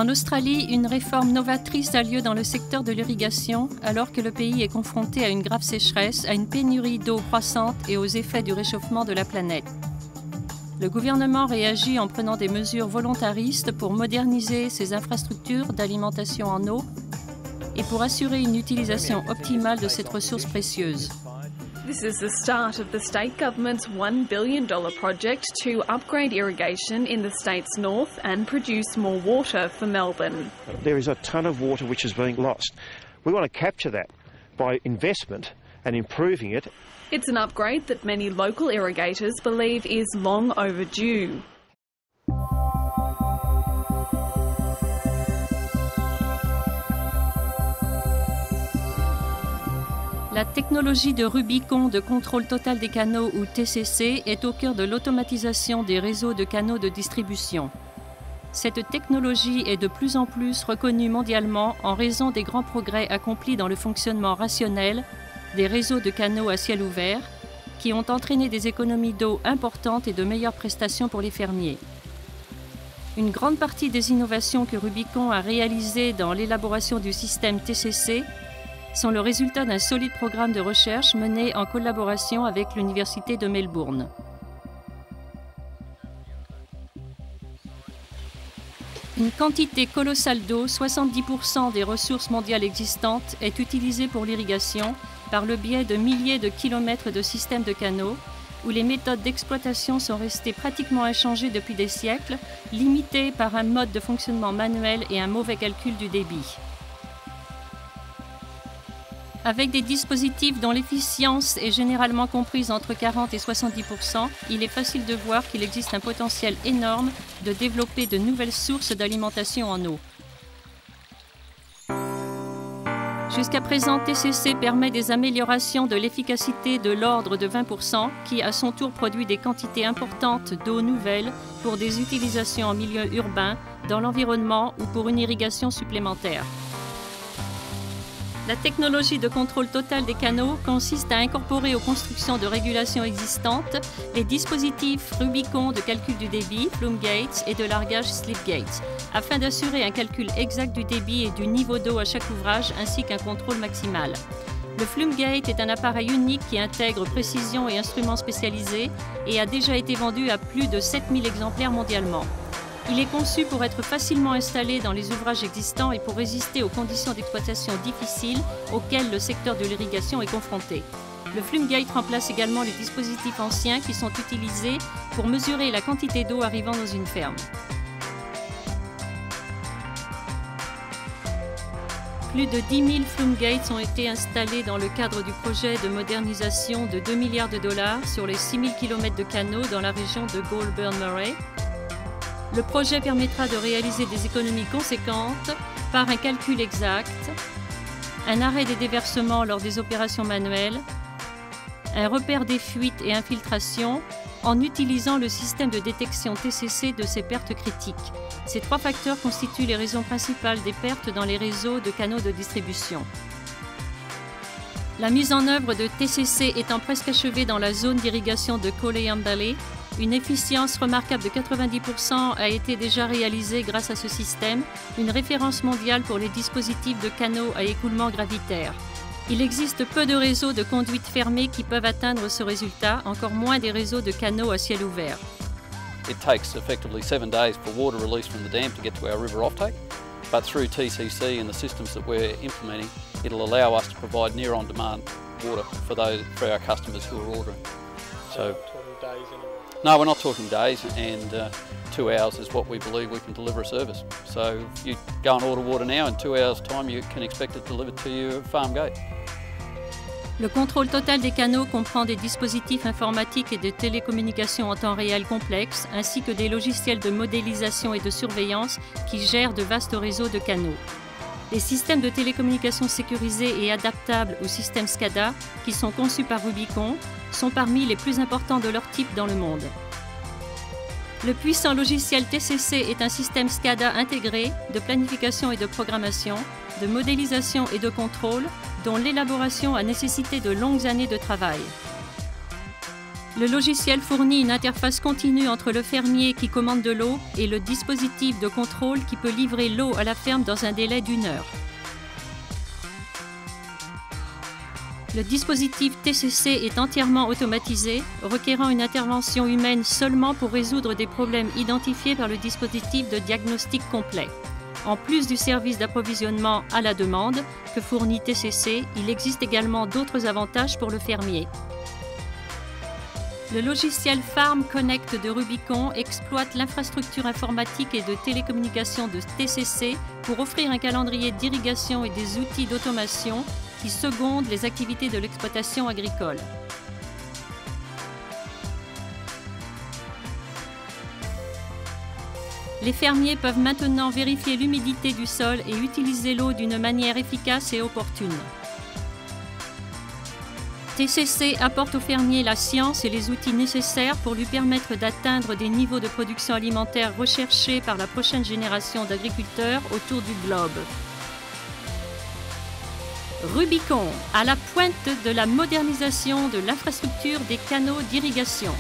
En Australie, une réforme novatrice a lieu dans le secteur de l'irrigation, alors que le pays est confronté à une grave sécheresse, à une pénurie d'eau croissante et aux effets du réchauffement de la planète. Le gouvernement réagit en prenant des mesures volontaristes pour moderniser ses infrastructures d'alimentation en eau et pour assurer une utilisation optimale de cette ressource précieuse. This is the start of the state government's $1 billion project to upgrade irrigation in the state's north and produce more water for Melbourne. There is a ton of water which is being lost. We want to capture that by investment and improving it. It's an upgrade that many local irrigators believe is long overdue. La technologie de Rubicon de contrôle total des canaux ou TCC est au cœur de l'automatisation des réseaux de canaux de distribution. Cette technologie est de plus en plus reconnue mondialement en raison des grands progrès accomplis dans le fonctionnement rationnel des réseaux de canaux à ciel ouvert qui ont entraîné des économies d'eau importantes et de meilleures prestations pour les fermiers. Une grande partie des innovations que Rubicon a réalisées dans l'élaboration du système TCC sont le résultat d'un solide programme de recherche mené en collaboration avec l'Université de Melbourne. Une quantité colossale d'eau, 70% des ressources mondiales existantes, est utilisée pour l'irrigation par le biais de milliers de kilomètres de systèmes de canaux où les méthodes d'exploitation sont restées pratiquement inchangées depuis des siècles, limitées par un mode de fonctionnement manuel et un mauvais calcul du débit. Avec des dispositifs dont l'efficience est généralement comprise entre 40 et 70%, il est facile de voir qu'il existe un potentiel énorme de développer de nouvelles sources d'alimentation en eau. Jusqu'à présent, TCC permet des améliorations de l'efficacité de l'ordre de 20%, qui à son tour produit des quantités importantes d'eau nouvelle pour des utilisations en milieu urbain, dans l'environnement ou pour une irrigation supplémentaire. La technologie de contrôle total des canaux consiste à incorporer aux constructions de régulation existantes les dispositifs Rubicon de calcul du débit, flume gates, et de largage slip gates, afin d'assurer un calcul exact du débit et du niveau d'eau à chaque ouvrage ainsi qu'un contrôle maximal. Le flume gate est un appareil unique qui intègre précision et instruments spécialisés et a déjà été vendu à plus de 7000 exemplaires mondialement. Il est conçu pour être facilement installé dans les ouvrages existants et pour résister aux conditions d'exploitation difficiles auxquelles le secteur de l'irrigation est confronté. Le flume gate remplace également les dispositifs anciens qui sont utilisés pour mesurer la quantité d'eau arrivant dans une ferme. Plus de 10 000 flume gates ont été installés dans le cadre du projet de modernisation de 2 milliards de dollars sur les 6 000 km de canaux dans la région de Goulburn-Murray. Le projet permettra de réaliser des économies conséquentes par un calcul exact, un arrêt des déversements lors des opérations manuelles, un repère des fuites et infiltrations en utilisant le système de détection TCC de ces pertes critiques. Ces trois facteurs constituent les raisons principales des pertes dans les réseaux de canaux de distribution. La mise en œuvre de TCC étant presque achevée dans la zone d'irrigation de Colayam Valley, une efficience remarquable de 90% a été déjà réalisée grâce à ce système, une référence mondiale pour les dispositifs de canaux à écoulement gravitaire. Il existe peu de réseaux de conduites fermées qui peuvent atteindre ce résultat, encore moins des réseaux de canaux à ciel ouvert. It takes effectively 7 days for water release from the dam to get to our river offtake, but through TCC and the systems that we're implementing, it'll allow us to provide near on-demand water for our customers who are ordering. So, no, we're not talking days, and 2 hours is what we believe we can deliver a service. So if you go and order water now, in 2 hours' time you can expect it delivered to your farm gate. Le contrôle total des canaux comprend des dispositifs informatiques et de télécommunications en temps réel complexes, ainsi que des logiciels de modélisation et de surveillance qui gèrent de vastes réseaux de canaux. Les systèmes de télécommunications sécurisés et adaptables au système SCADA, qui sont conçus par Rubicon, sont parmi les plus importants de leur type dans le monde. Le puissant logiciel TCC est un système SCADA intégré de planification et de programmation, de modélisation et de contrôle, dont l'élaboration a nécessité de longues années de travail. Le logiciel fournit une interface continue entre le fermier qui commande de l'eau et le dispositif de contrôle qui peut livrer l'eau à la ferme dans un délai d'1 heure. Le dispositif TCC est entièrement automatisé, requérant une intervention humaine seulement pour résoudre des problèmes identifiés par le dispositif de diagnostic complet. En plus du service d'approvisionnement à la demande que fournit TCC, il existe également d'autres avantages pour le fermier. Le logiciel Farm Connect de Rubicon exploite l'infrastructure informatique et de télécommunication de TCC pour offrir un calendrier d'irrigation et des outils d'automation qui secondent les activités de l'exploitation agricole. Les fermiers peuvent maintenant vérifier l'humidité du sol et utiliser l'eau d'une manière efficace et opportune. TCC apporte au fermier la science et les outils nécessaires pour lui permettre d'atteindre des niveaux de production alimentaire recherchés par la prochaine génération d'agriculteurs autour du globe. Rubicon, à la pointe de la modernisation de l'infrastructure des canaux d'irrigation.